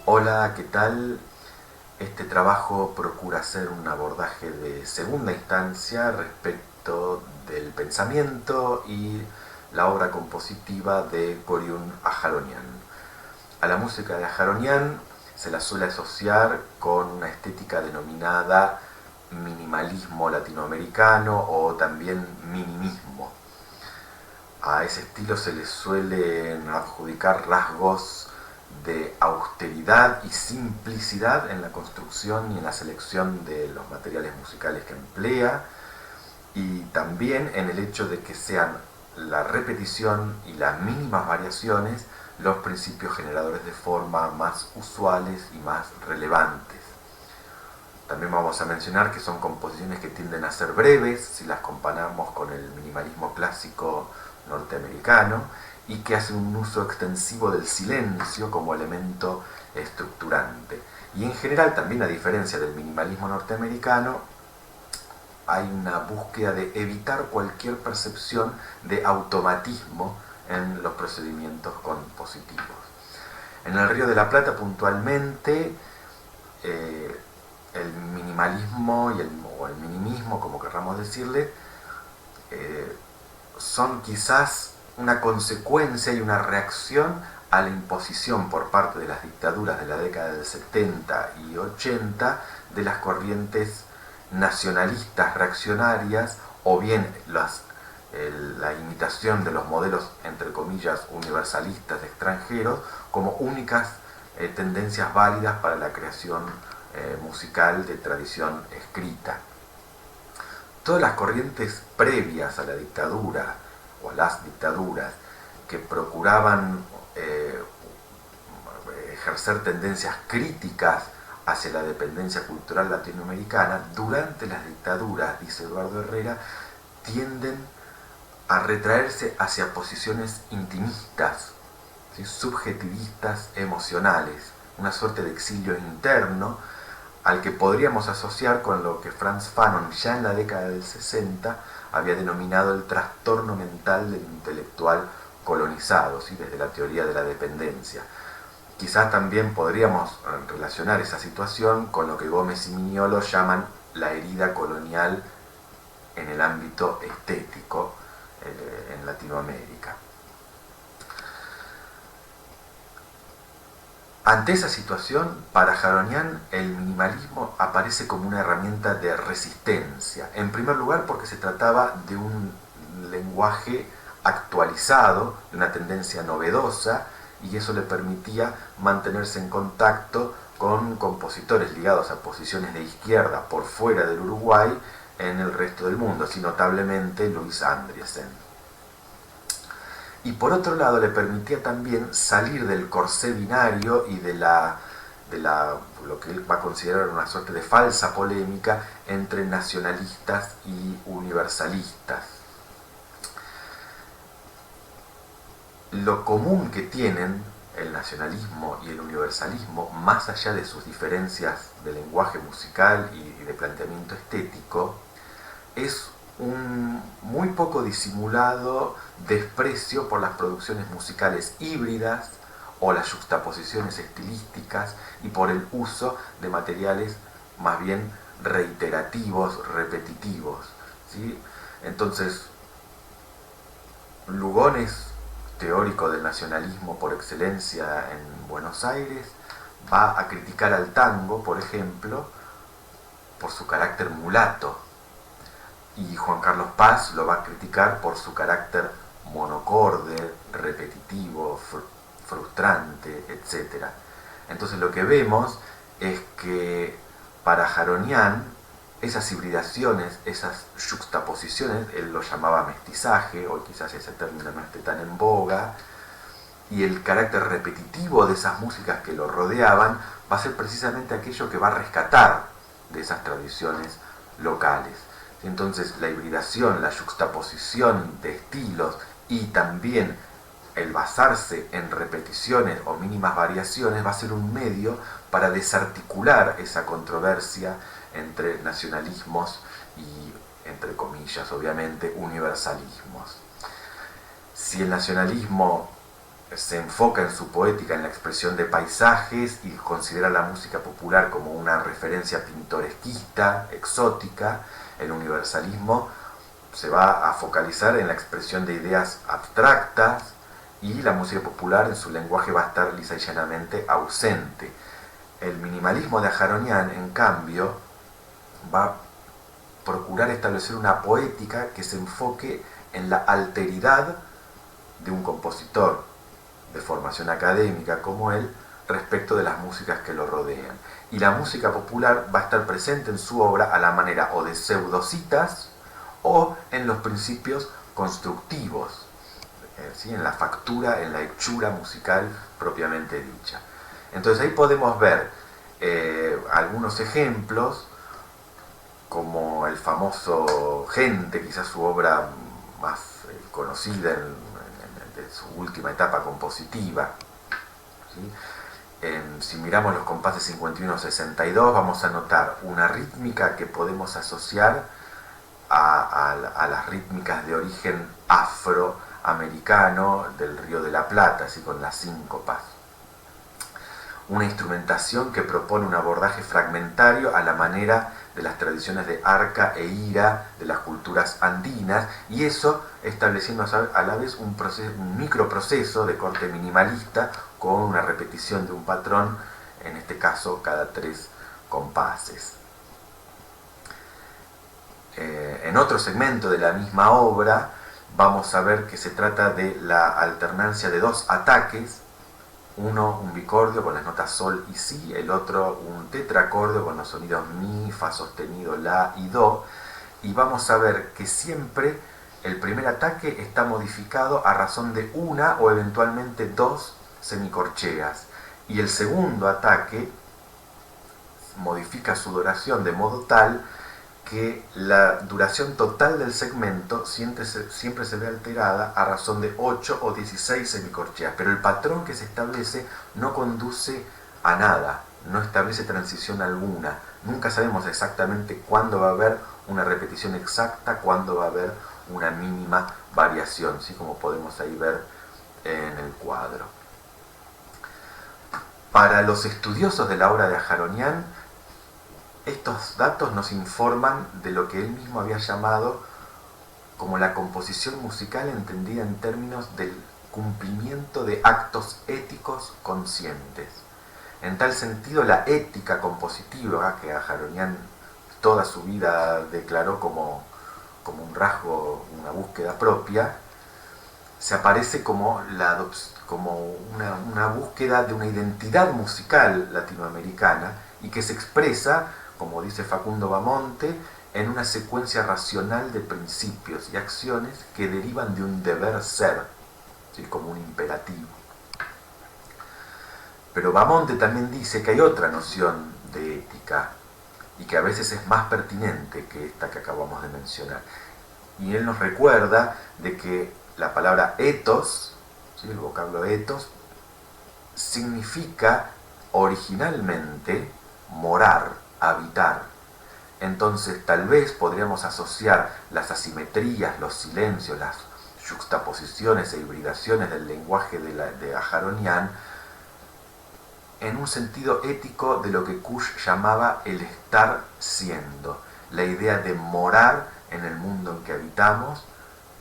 Hola, ¿qué tal? Este trabajo procura hacer un abordaje de segunda instancia respecto del pensamiento y la obra compositiva de Goriun Aharonian. A la música de Aharonian se la suele asociar con una estética denominada minimalismo latinoamericano o también minimismo. A ese estilo se le suelen adjudicar rasgos de austeridad y simplicidad en la construcción y en la selección de los materiales musicales que emplea, y también en el hecho de que sean la repetición y las mínimas variaciones los principios generadores de forma más usuales y más relevantes. También vamos a mencionar que son composiciones que tienden a ser breves si las comparamos con el minimalismo clásico norteamericano, y que hacen un uso extensivo del silencio como elemento estructurante. Y en general, también a diferencia del minimalismo norteamericano, hay una búsqueda de evitar cualquier percepción de automatismo en los procedimientos compositivos. En el Río de la Plata, puntualmente, el minimalismo o el minimismo, como querramos decirle, son quizás una consecuencia y una reacción a la imposición por parte de las dictaduras de la década del 70 y 80 de las corrientes nacionalistas reaccionarias, o bien la imitación de los modelos, entre comillas, universalistas extranjeros como únicas tendencias válidas para la creación musical de tradición escrita. Todas las corrientes previas a la dictadura o a las dictaduras que procuraban ejercer tendencias críticas hacia la dependencia cultural latinoamericana, durante las dictaduras, dice Eduardo Herrera, tienden a retraerse hacia posiciones intimistas, ¿sí?, subjetivistas, emocionales, una suerte de exilio interno al que podríamos asociar con lo que Frantz Fanon ya en la década del 60 había denominado el trastorno mental del intelectual colonizado, ¿sí?, desde la teoría de la dependencia. Quizás también podríamos relacionar esa situación con lo que Gómez y Mignolo llaman la herida colonial en el ámbito estético en Latinoamérica. Ante esa situación, para Aharonian, el minimalismo aparece como una herramienta de resistencia. En primer lugar, porque se trataba de un lenguaje actualizado, de una tendencia novedosa, y eso le permitía mantenerse en contacto con compositores ligados a posiciones de izquierda por fuera del Uruguay en el resto del mundo, así notablemente Louis Andriessen. Y por otro lado le permitía también salir del corsé binario y de lo que él va a considerar una suerte de falsa polémica entre nacionalistas y universalistas. Lo común que tienen el nacionalismo y el universalismo, más allá de sus diferencias de lenguaje musical y de planteamiento estético, es un muy poco disimulado desprecio por las producciones musicales híbridas o las juxtaposiciones estilísticas y por el uso de materiales más bien reiterativos, repetitivos, ¿sí? Entonces, Lugones, teórico del nacionalismo por excelencia en Buenos Aires, va a criticar al tango, por ejemplo, por su carácter mulato, y Juan Carlos Paz lo va a criticar por su carácter monocorde, repetitivo, frustrante, etc. Entonces lo que vemos es que para Jaronian esas hibridaciones, esas yuxtaposiciones, él lo llamaba mestizaje, hoy quizás ese término no esté tan en boga, y el carácter repetitivo de esas músicas que lo rodeaban va a ser precisamente aquello que va a rescatar de esas tradiciones locales. Entonces la hibridación, la yuxtaposición de estilos y también el basarse en repeticiones o mínimas variaciones va a ser un medio para desarticular esa controversia entre nacionalismos y, entre comillas, obviamente, universalismos. Si el nacionalismo se enfoca en su poética en la expresión de paisajes y considera la música popular como una referencia pintoresquista, exótica, el universalismo se va a focalizar en la expresión de ideas abstractas y la música popular en su lenguaje va a estar lisa y llanamente ausente. El minimalismo de Jaronian, en cambio, va a procurar establecer una poética que se enfoque en la alteridad de un compositor de formación académica como él respecto de las músicas que lo rodean. Y la música popular va a estar presente en su obra a la manera o de pseudocitas o en los principios constructivos, ¿sí? En la factura, en la hechura musical propiamente dicha. Entonces ahí podemos ver algunos ejemplos, como el famoso Gente, quizás su obra más conocida de su última etapa compositiva, ¿sí? Si miramos los compases 51-62 vamos a notar una rítmica que podemos asociar a las rítmicas de origen afroamericano del Río de la Plata, así con las síncopas. Una instrumentación que propone un abordaje fragmentario a la manera de las tradiciones de arca e ira de las culturas andinas, y eso estableciendo a la vez un microproceso de corte minimalista con una repetición de un patrón, en este caso cada 3 compases. En otro segmento de la misma obra vamos a ver que se trata de la alternancia de 2 ataques, uno un bicordio con las notas sol y si, el otro un tetracordio con los sonidos mi, fa sostenido, la y do, y vamos a ver que siempre el primer ataque está modificado a razón de una o eventualmente 2 semicorcheas, y el segundo ataque modifica su duración de modo tal que la duración total del segmento siempre se ve alterada a razón de 8 o 16 semicorcheas, pero el patrón que se establece no conduce a nada, no establece transición alguna. Nunca sabemos exactamente cuándo va a haber una repetición exacta, cuándo va a haber una mínima variación, ¿sí? Como podemos ahí ver en el cuadro. Para los estudiosos de la obra de Jaronian, estos datos nos informan de lo que él mismo había llamado como la composición musical entendida en términos del cumplimiento de actos éticos conscientes. En tal sentido, la ética compositiva, que a Jaronian toda su vida declaró como un rasgo, una búsqueda propia, se aparece como una búsqueda de una identidad musical latinoamericana y que se expresa, como dice Facundo Bamonte, en una secuencia racional de principios y acciones que derivan de un deber ser, ¿sí? Como un imperativo. Pero Bamonte también dice que hay otra noción de ética y que a veces es más pertinente que esta que acabamos de mencionar. Y él nos recuerda de que la palabra ethos, ¿sí? El vocablo ethos, significa originalmente morar, habitar. Entonces tal vez podríamos asociar las asimetrías, los silencios, las yuxtaposiciones e hibridaciones del lenguaje de Jaronian en un sentido ético de lo que Kusch llamaba el estar siendo, la idea de morar en el mundo en que habitamos,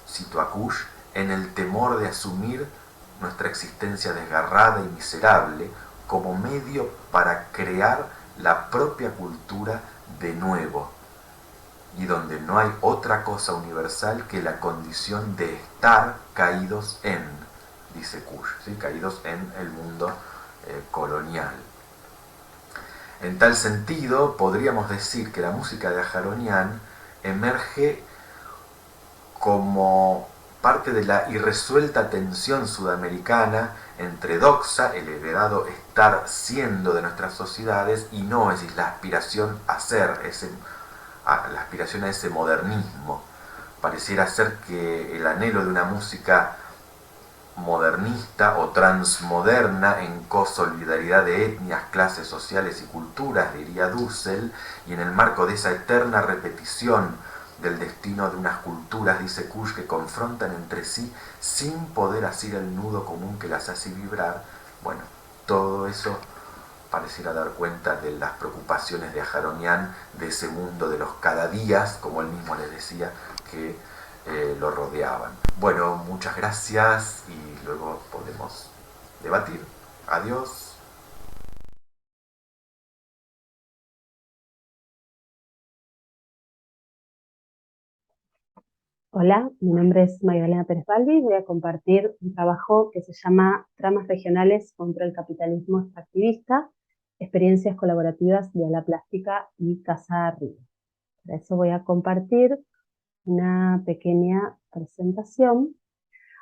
cito a Kusch, en el temor de asumir nuestra existencia desgarrada y miserable como medio para crear la propia cultura de nuevo, y donde no hay otra cosa universal que la condición de estar caídos en, dice Kusch, ¿sí? Caídos en el mundo colonial. En tal sentido, podríamos decir que la música de Ajaronian emerge como parte de la irresuelta tensión sudamericana entre doxa, el heredado estar siendo de nuestras sociedades, y noesis, la aspiración a ser, la aspiración a ese modernismo. Pareciera ser que el anhelo de una música modernista o transmoderna en co-solidaridad de etnias, clases sociales y culturas, diría Dussel, y en el marco de esa eterna repetición del destino de unas culturas, dice Kusch, que confrontan entre sí sin poder asir el nudo común que las hace vibrar. Bueno, todo eso pareciera dar cuenta de las preocupaciones de Ajaronian, de ese mundo de los cada días, como él mismo les decía, que lo rodeaban. Bueno, muchas gracias y luego podemos debatir. Adiós. Hola, mi nombre es Magdalena Pérez Balbi. Voy a compartir un trabajo que se llama Tramas regionales contra el capitalismo extractivista, experiencias colaborativas de Ala Plástica y Casa Río. Para eso voy a compartir una pequeña presentación.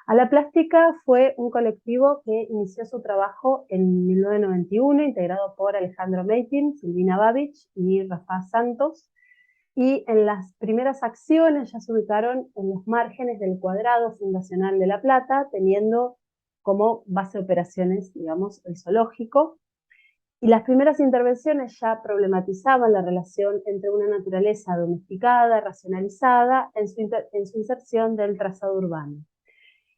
Ala Plástica fue un colectivo que inició su trabajo en 1991, integrado por Alejandro Meitin, Silvina Babich y Rafa Santos, y en las primeras acciones ya se ubicaron en los márgenes del cuadrado fundacional de La Plata, teniendo como base de operaciones, digamos, el zoológico. Y las primeras intervenciones ya problematizaban la relación entre una naturaleza domesticada, racionalizada, en su inserción del trazado urbano.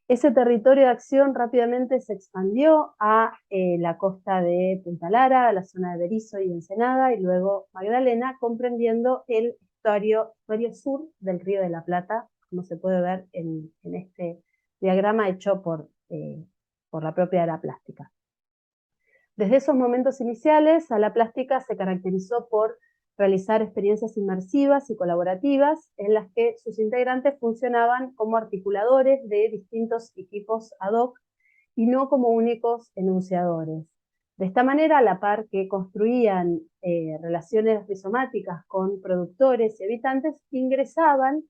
Ese territorio de acción rápidamente se expandió a la costa de Punta Lara, a la zona de Berisso y Ensenada, y luego Magdalena, comprendiendo el estuario sur del Río de la Plata, como se puede ver en este diagrama hecho por la propia Ala Plástica. Desde esos momentos iniciales, Ala Plástica se caracterizó por realizar experiencias inmersivas y colaborativas en las que sus integrantes funcionaban como articuladores de distintos equipos ad hoc y no como únicos enunciadores. De esta manera, a la par que construían relaciones rizomáticas con productores y habitantes, ingresaban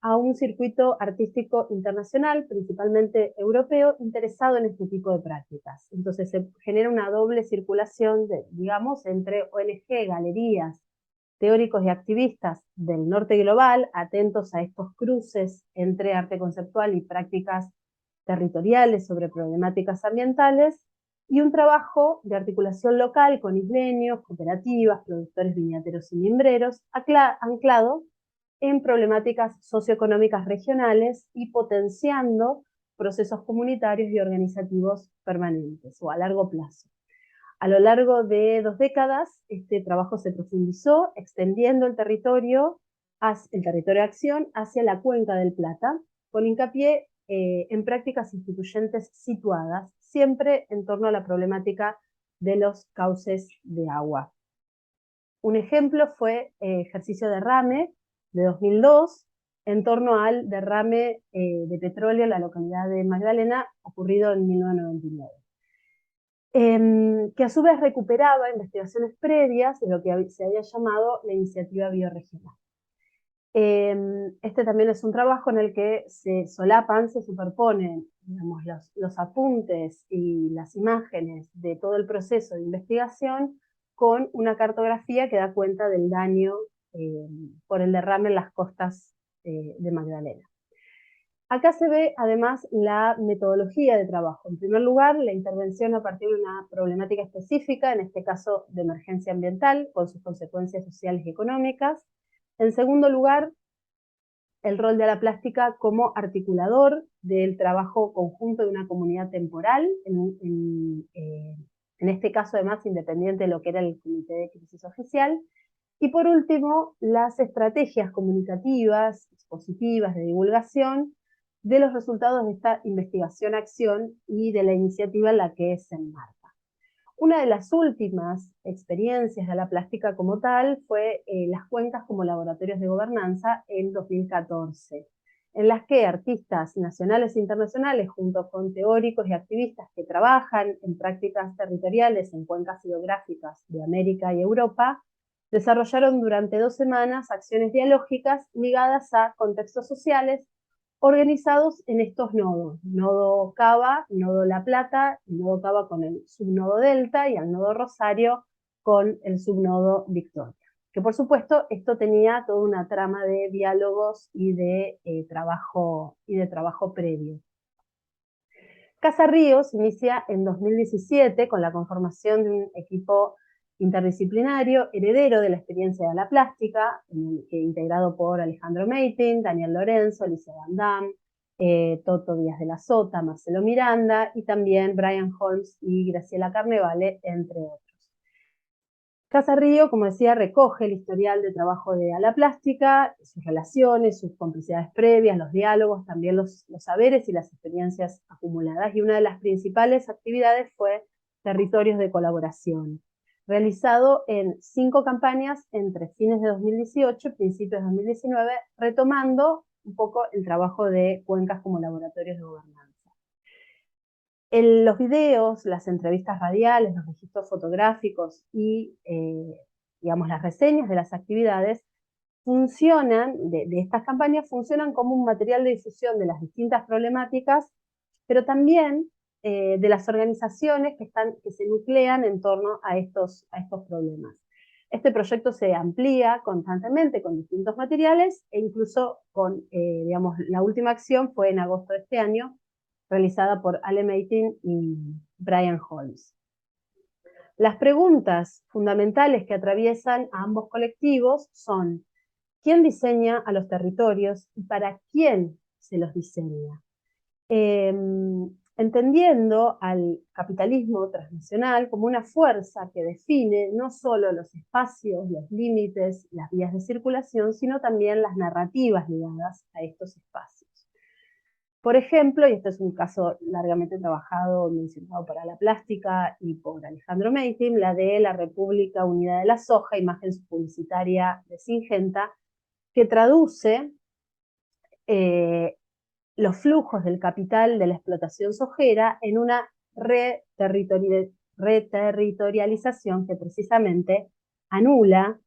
a un circuito artístico internacional, principalmente europeo, interesado en este tipo de prácticas. Entonces se genera una doble circulación, digamos, entre ONG, galerías, teóricos y activistas del norte global, atentos a estos cruces entre arte conceptual y prácticas territoriales sobre problemáticas ambientales, y un trabajo de articulación local con isleños, cooperativas, productores viñateros y mimbreros, anclado en problemáticas socioeconómicas regionales y potenciando procesos comunitarios y organizativos permanentes o a largo plazo. A lo largo de 2 décadas, este trabajo se profundizó, extendiendo el territorio de acción hacia la cuenca del Plata, con hincapié en prácticas instituyentes situadas, siempre en torno a la problemática de los cauces de agua. Un ejemplo fue Ejercicio Derrame, de 2002, en torno al derrame de petróleo en la localidad de Magdalena, ocurrido en 1999. Que a su vez recuperaba investigaciones previas de lo que se había llamado la iniciativa bioregional. Este también es un trabajo en el que se solapan, se superponen, digamos, los apuntes y las imágenes de todo el proceso de investigación con una cartografía que da cuenta del daño por el derrame en las costas de Magdalena. Acá se ve además la metodología de trabajo. En primer lugar, la intervención a partir de una problemática específica, en este caso de emergencia ambiental, con sus consecuencias sociales y económicas. En segundo lugar, el rol de Ala Plástica como articulador del trabajo conjunto de una comunidad temporal, en este caso además independiente de lo que era el Comité de Crisis Oficial. Y por último, las estrategias comunicativas, expositivas, de divulgación de los resultados de esta investigación-acción y de la iniciativa en la que se enmarca. Una de las últimas experiencias de Ala Plástica como tal fue las cuencas como laboratorios de gobernanza en 2014. en las que artistas nacionales e internacionales, junto con teóricos y activistas que trabajan en prácticas territoriales en cuencas hidrográficas de América y Europa, desarrollaron durante 2 semanas acciones dialógicas ligadas a contextos sociales organizados en estos nodos: nodo Cava, nodo La Plata, el nodo Cava con el subnodo Delta y el nodo Rosario con el subnodo Victoria. Que por supuesto esto tenía toda una trama de diálogos y de trabajo previo. Casa Ríos inicia en 2017 con la conformación de un equipo interdisciplinario heredero de la experiencia de la plástica, integrado por Alejandro Meiting, Daniel Lorenzo, Alicia Van Damme, Toto Díaz de la Sota, Marcelo Miranda y también Brian Holmes y Graciela Carnevale, entre otros. Casa Río, como decía, recoge el historial de trabajo de Ala Plástica, sus relaciones, sus complicidades previas, los diálogos, también los saberes y las experiencias acumuladas. Y una de las principales actividades fue Territorios de Colaboración, realizado en 5 campañas entre fines de 2018 y principios de 2019, retomando un poco el trabajo de cuencas como laboratorios de gobernanza. Los videos, las entrevistas radiales, los registros fotográficos y, digamos, las reseñas de las actividades funcionan, de estas campañas, funcionan como un material de difusión de las distintas problemáticas, pero también de las organizaciones que se nuclean en torno a estos problemas. Este proyecto se amplía constantemente con distintos materiales e incluso digamos, la última acción fue en agosto de este año, realizada por Ale Meiting y Brian Holmes. Las preguntas fundamentales que atraviesan a ambos colectivos son: ¿quién diseña a los territorios y para quién se los diseña? Entendiendo al capitalismo transnacional como una fuerza que define no solo los espacios, los límites, las vías de circulación, sino también las narrativas ligadas a estos espacios. Por ejemplo, y este es un caso largamente trabajado, mencionado para la plástica y por Alejandro Meiting, la de la República Unida de la Soja, imagen publicitaria de Syngenta, que traduce los flujos del capital de la explotación sojera en una reterritorialización que precisamente anula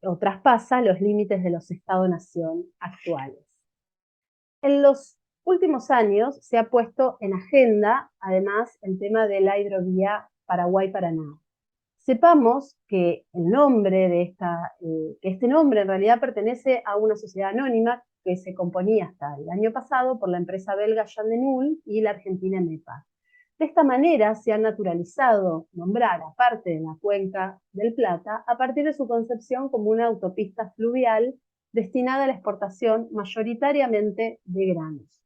o traspasa los límites de los Estado-nación actuales. En los últimos años se ha puesto en agenda, además, el tema de la hidrovía Paraguay-Paraná. Sepamos que el nombre de que este nombre en realidad pertenece a una sociedad anónima que se componía hasta el año pasado por la empresa belga Jean de Null y la argentina MEPA. De esta manera se ha naturalizado nombrar a parte de la cuenca del Plata a partir de su concepción como una autopista fluvial destinada a la exportación mayoritariamente de granos.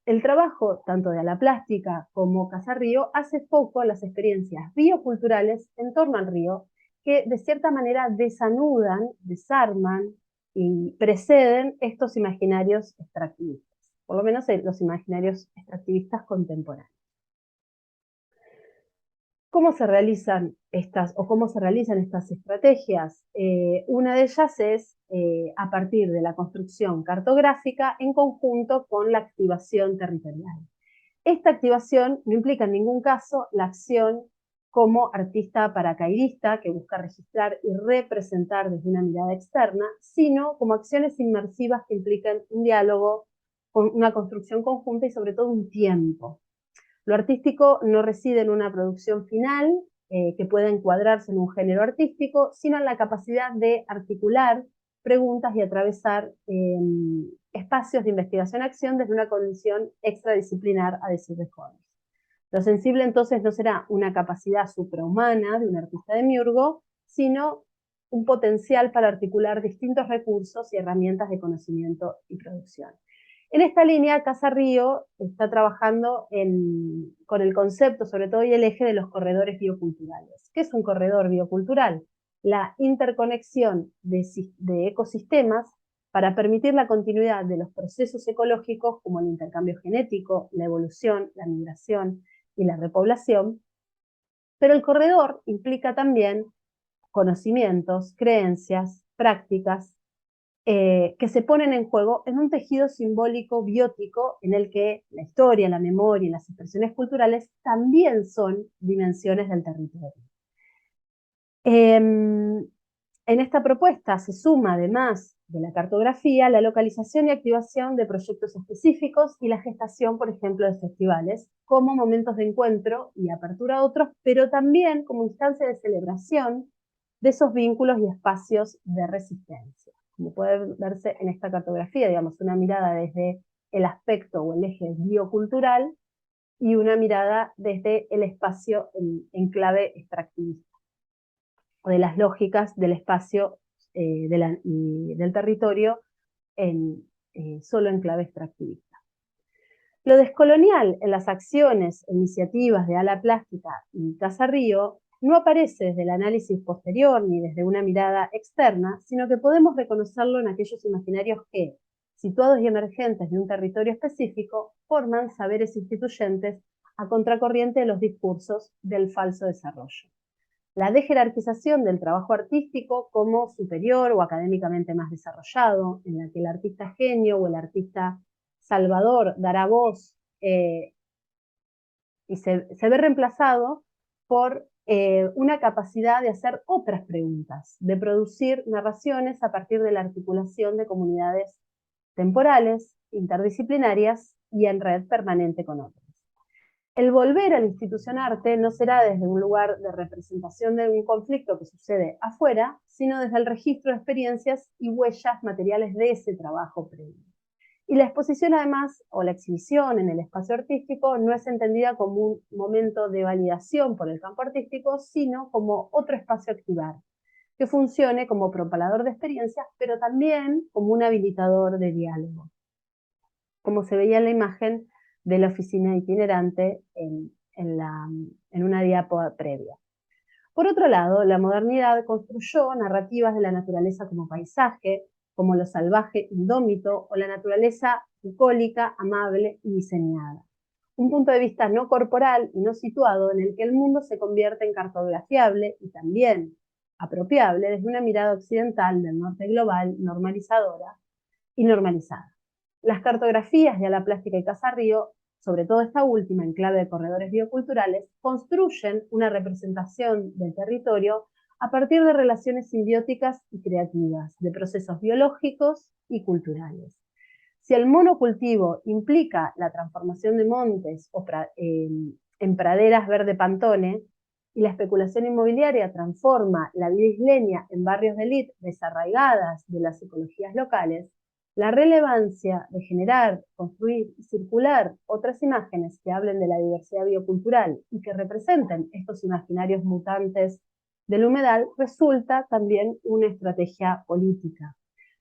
El trabajo tanto de Ala Plástica como Casa Río hace foco en las experiencias bioculturales en torno al río que de cierta manera desanudan, desarman y preceden estos imaginarios extractivistas, por lo menos los imaginarios extractivistas contemporáneos. ¿Cómo se realizan estas estrategias? Una de ellas es a partir de la construcción cartográfica en conjunto con la activación territorial. Esta activación no implica en ningún caso la acción como artista paracaidista que busca registrar y representar desde una mirada externa, sino como acciones inmersivas que implican un diálogo, una construcción conjunta y sobre todo un tiempo. Lo artístico no reside en una producción final que pueda encuadrarse en un género artístico, sino en la capacidad de articular preguntas y atravesar espacios de investigación-acción desde una condición extradisciplinar, a decir de Holmes. Lo sensible entonces no será una capacidad suprahumana de un artista de miurgo, sino un potencial para articular distintos recursos y herramientas de conocimiento y producción. En esta línea, Casa Río está trabajando con el concepto, sobre todo, y el eje de los corredores bioculturales. ¿Qué es un corredor biocultural? La interconexión de ecosistemas para permitir la continuidad de los procesos ecológicos como el intercambio genético, la evolución, la migración y la repoblación. Pero el corredor implica también conocimientos, creencias, prácticas que se ponen en juego en un tejido simbólico biótico en el que la historia, la memoria y las expresiones culturales también son dimensiones del territorio. En esta propuesta se suma, además de la cartografía, la localización y activación de proyectos específicos y la gestación, por ejemplo, de festivales, como momentos de encuentro y apertura a otros, pero también como instancia de celebración de esos vínculos y espacios de resistencia. Como puede verse en esta cartografía, digamos, una mirada desde el aspecto o el eje biocultural y una mirada desde el espacio en clave extractivista, o de las lógicas del espacio y del territorio solo en clave extractivista. Lo descolonial en las acciones e iniciativas de Ala Plástica y Casa Río no aparece desde el análisis posterior ni desde una mirada externa, sino que podemos reconocerlo en aquellos imaginarios que, situados y emergentes de un territorio específico, forman saberes instituyentes a contracorriente de los discursos del falso desarrollo. La dejerarquización del trabajo artístico como superior o académicamente más desarrollado, en la que el artista genio o el artista salvador dará voz y se ve reemplazado por una capacidad de hacer otras preguntas, de producir narraciones a partir de la articulación de comunidades temporales, interdisciplinarias y en red permanente con otras. El volver al institución arte no será desde un lugar de representación de un conflicto que sucede afuera, sino desde el registro de experiencias y huellas materiales de ese trabajo previo. Y la exposición, además, o la exhibición en el espacio artístico, no es entendida como un momento de validación por el campo artístico, sino como otro espacio a activar, que funcione como propalador de experiencias, pero también como un habilitador de diálogo, como se veía en la imagen de la oficina itinerante en una diapo previa. Por otro lado, la modernidad construyó narrativas de la naturaleza como paisaje, como lo salvaje indómito o la naturaleza bucólica, amable y diseñada. Un punto de vista no corporal y no situado en el que el mundo se convierte en cartografiable y también apropiable desde una mirada occidental del norte global, normalizadora y normalizada. Las cartografías de Ala Plástica y Casa Río, sobre todo esta última en clave de corredores bioculturales, construyen una representación del territorio a partir de relaciones simbióticas y creativas, de procesos biológicos y culturales. Si el monocultivo implica la transformación de montes en praderas verde pantone, y la especulación inmobiliaria transforma la vida isleña en barrios de élite desarraigadas de las ecologías locales, la relevancia de generar, construir y circular otras imágenes que hablen de la diversidad biocultural y que representen estos imaginarios mutantes del humedal resulta también una estrategia política,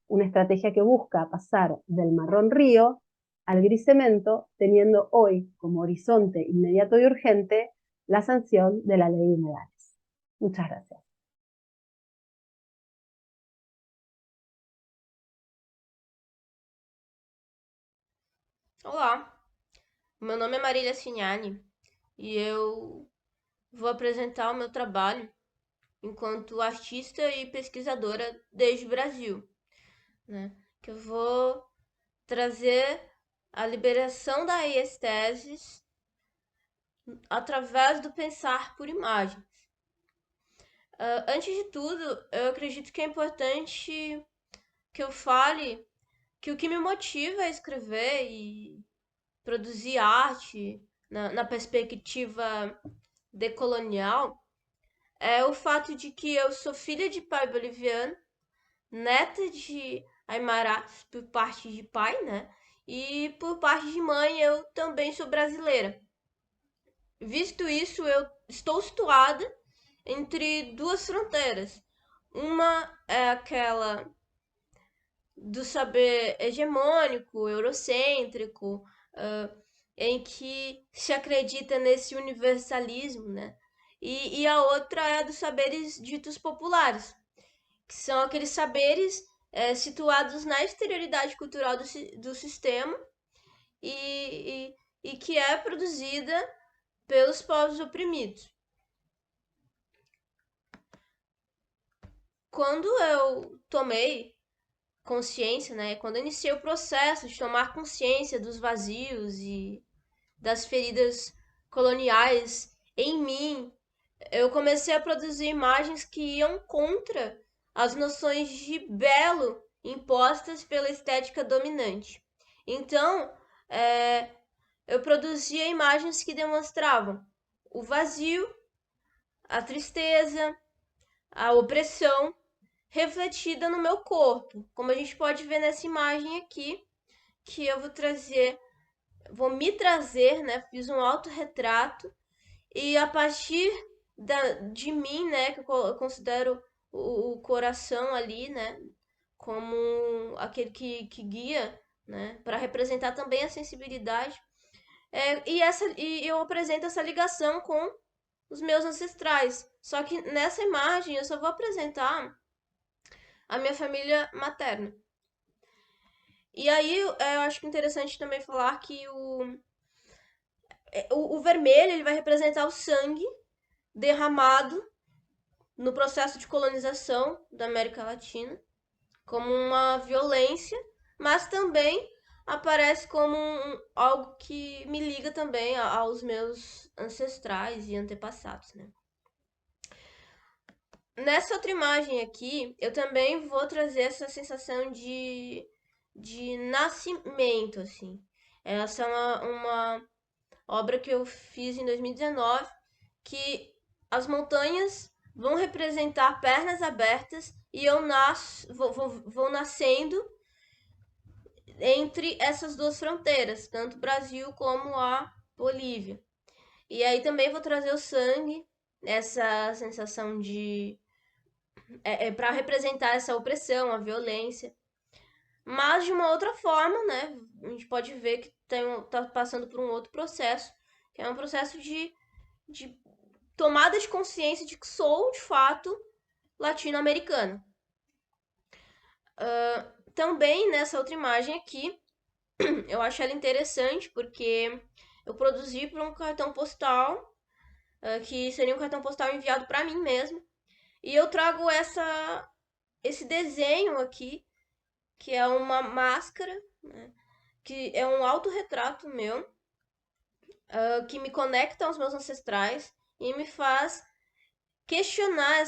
una estrategia que busca pasar del marrón río al gris cemento, teniendo hoy como horizonte inmediato y urgente la sanción de la ley de humedales. Muchas gracias. Olá, meu nome é Marília Signani e eu vou apresentar o meu trabalho enquanto artista e pesquisadora desde o Brasil, né? Que eu vou trazer a liberação da esteses através do pensar por imagens. Antes de tudo, eu acredito que é importante que eu fale que o que me motiva a escrever e produzir arte na perspectiva decolonial é o fato de que eu sou filha de pai boliviano, neta de Aymara por parte de pai, né? E por parte de mãe eu também sou brasileira. Visto isso, eu estou situada entre duas fronteiras. Uma é aquela do saber hegemônico, eurocêntrico, em que se acredita nesse universalismo, né? E a outra é a dos saberes ditos populares, que são aqueles saberes situados na exterioridade cultural do sistema e que é produzida pelos povos oprimidos. Quando eu tomei consciência, né? Quando eu iniciei o processo de tomar consciência dos vazios e das feridas coloniais em mim, eu comecei a produzir imagens que iam contra as noções de belo impostas pela estética dominante. Então, é, eu produzia imagens que demonstravam o vazio, a tristeza, a opressão refletida no meu corpo, como a gente pode ver nessa imagem aqui, que eu vou me trazer, né? Fiz um autorretrato e a partir de mim, né, que eu considero o coração ali, né, como aquele que guia, né, para representar também a sensibilidade. E eu apresento essa ligação com os meus ancestrais. Só que nessa imagem eu só vou apresentar a minha família materna. E aí eu acho interessante também falar que o vermelho ele vai representar o sangue derramado no processo de colonização da América Latina, como uma violência, mas também aparece como algo que me liga também aos meus ancestrais e antepassados, né? Nessa outra imagem aqui, eu também vou trazer essa sensação de nascimento, assim. Essa é uma obra que eu fiz em 2019, que as montanhas vão representar pernas abertas e eu vou nascendo entre essas duas fronteiras, tanto o Brasil como a Bolívia. E aí também vou trazer o sangue, essa sensação de para representar essa opressão, a violência, mas de uma outra forma, né? A gente pode ver que tá passando por um outro processo, que é um processo de tomada de consciência de que sou, de fato, latino-americano. Também nessa outra imagem aqui, eu acho ela interessante porque eu produzi para um cartão postal, que seria um cartão postal enviado para mim mesmo. E eu trago esse desenho aqui, que é uma máscara, né, que é um autorretrato meu, que me conecta aos meus ancestrais e me faz questionar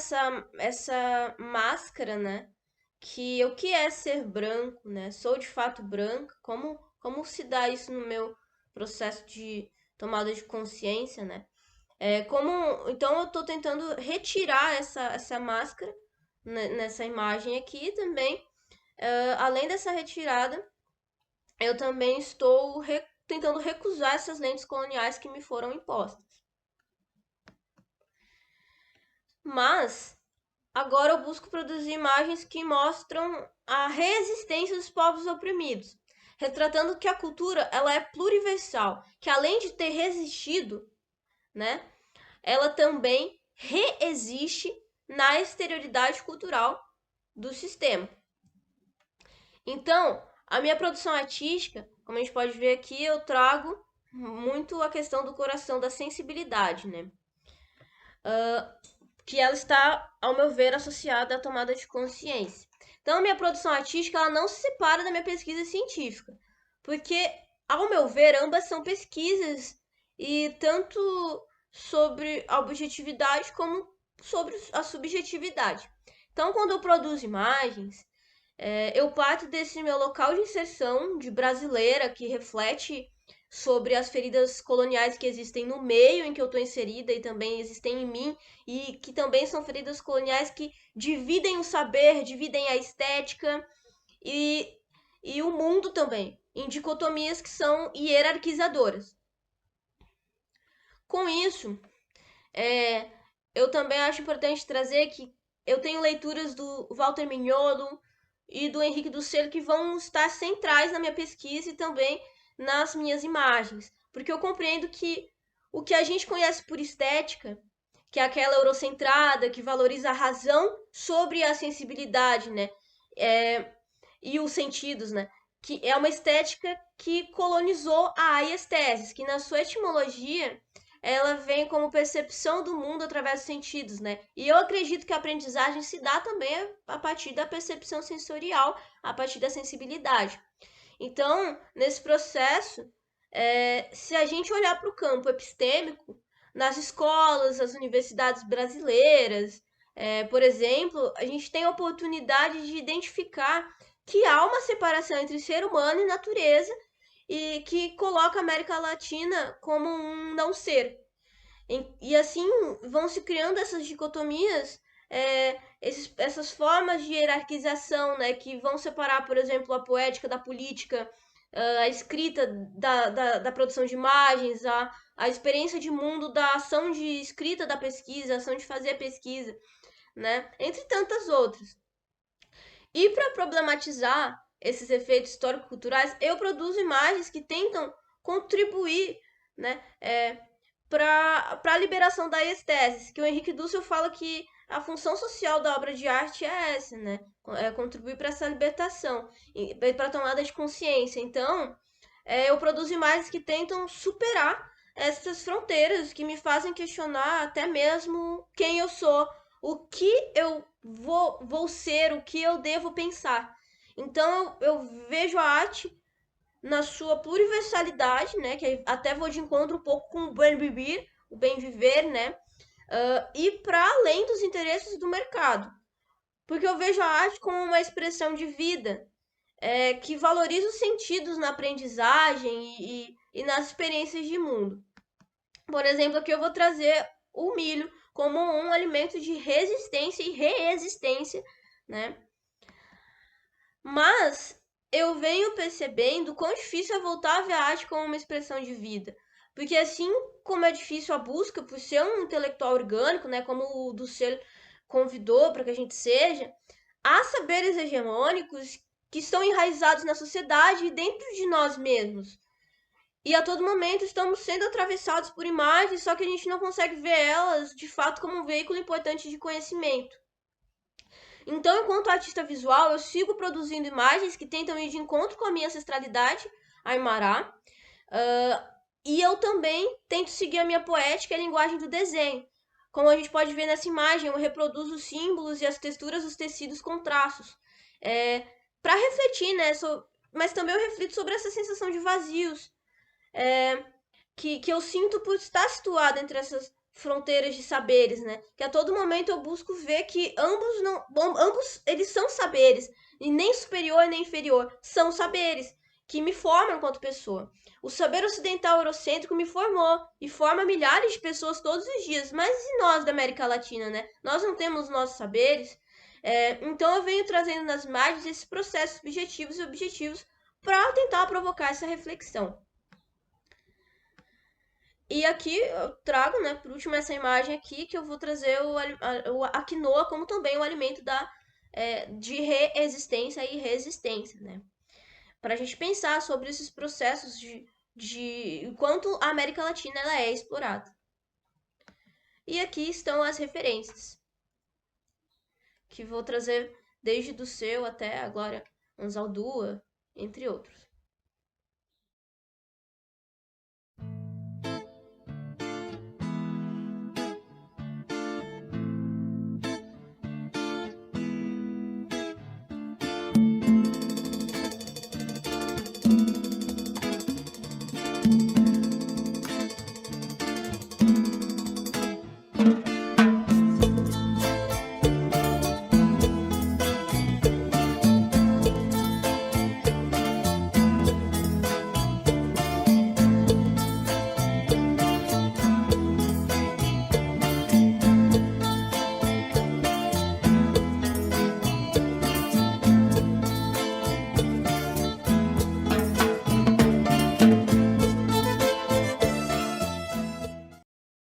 essa máscara, né? Que o que é ser branco, né? Sou de fato branca? Como se dá isso no meu processo de tomada de consciência, né? Então eu tô tentando retirar essa máscara nessa imagem aqui também. Além dessa retirada, eu também estou tentando recusar essas lentes coloniais que me foram impostas. Mas agora eu busco produzir imagens que mostram a resistência dos povos oprimidos, retratando que a cultura ela é pluriversal, que além de ter resistido, né, ela também reexiste na exterioridade cultural do sistema. Então, a minha produção artística, como a gente pode ver aqui, eu trago muito a questão do coração, da sensibilidade, né? Que ela está, ao meu ver, associada à tomada de consciência. Então, a minha produção artística ela não se separa da minha pesquisa científica, porque, ao meu ver, ambas são pesquisas e tanto sobre a objetividade como sobre a subjetividade. Então, quando eu produzo imagens, eu parto desse meu local de inserção de brasileira que reflete sobre as feridas coloniais que existem no meio em que eu estou inserida e também existem em mim, e que também são feridas coloniais que dividem o saber, dividem a estética e o mundo também, em dicotomias que são hierarquizadoras. Com isso, eu também acho importante trazer que eu tenho leituras do Walter Mignolo e do Henrique Dussel que vão estar centrais na minha pesquisa e também nas minhas imagens, porque eu compreendo que o que a gente conhece por estética, que é aquela eurocentrada que valoriza a razão sobre a sensibilidade, né, e os sentidos, né, que é uma estética que colonizou a aiestesis, que na sua etimologia ela vem como percepção do mundo através dos sentidos, né? E eu acredito que a aprendizagem se dá também a partir da percepção sensorial, a partir da sensibilidade. Então, nesse processo, se a gente olhar para o campo epistêmico, nas escolas, as universidades brasileiras, por exemplo, a gente tem a oportunidade de identificar que há uma separação entre ser humano e natureza e que coloca a América Latina como um não ser. E assim vão se criando essas dicotomias, essas formas de hierarquização, né, que vão separar, por exemplo, a poética da política, a escrita da produção de imagens, a experiência de mundo da ação de escrita da pesquisa, a ação de fazer a pesquisa, né, entre tantas outras. E para problematizar esses efeitos histórico-culturais, eu produzo imagens que tentam contribuir, né, para a liberação da esteses, que o Henrique Dussel fala que a função social da obra de arte é essa, né? É contribuir para essa libertação, para a tomada de consciência. Então, eu produzo imagens que tentam superar essas fronteiras, que me fazem questionar até mesmo quem eu sou, o que eu vou ser, o que eu devo pensar. Então, eu vejo a arte na sua pluriversalidade, né, que até vou de encontro um pouco com o bem viver, né, e para além dos interesses do mercado, porque eu vejo a arte como uma expressão de vida, que valoriza os sentidos na aprendizagem e nas experiências de mundo. Por exemplo, aqui eu vou trazer o milho como um alimento de resistência e reexistência, né? Mas eu venho percebendo quão difícil é voltar a ver a arte como uma expressão de vida. Porque assim como é difícil a busca por ser um intelectual orgânico, né, como o Dussel convidou para que a gente seja, há saberes hegemônicos que estão enraizados na sociedade e dentro de nós mesmos. E a todo momento estamos sendo atravessados por imagens, só que a gente não consegue ver elas de fato como um veículo importante de conhecimento. Então, enquanto artista visual, eu sigo produzindo imagens que tentam ir de encontro com a minha ancestralidade, Aymara, e eu também tento seguir a minha poética e a linguagem do desenho. Como a gente pode ver nessa imagem, eu reproduzo os símbolos e as texturas dos tecidos com traços, para refletir, né? Mas também eu reflito sobre essa sensação de vazios, que eu sinto por estar situada entre essas fronteiras de saberes, né? Que a todo momento eu busco ver que ambos eles são saberes, e nem superior nem inferior, são saberes que me formam enquanto pessoa. O saber ocidental eurocêntrico me formou e forma milhares de pessoas todos os dias, mas e nós da América Latina, né? Nós não temos nossos saberes. Então eu venho trazendo nas imagens esses processos subjetivos e objetivos para tentar provocar essa reflexão. E aqui eu trago, né, por último, essa imagem aqui, que eu vou trazer a quinoa como também o alimento de reexistência e resistência, né? Para a gente pensar sobre esses processos de enquanto a América Latina ela é explorada. E aqui estão as referências, que vou trazer desde do seu até agora Anzaldúa, entre outros.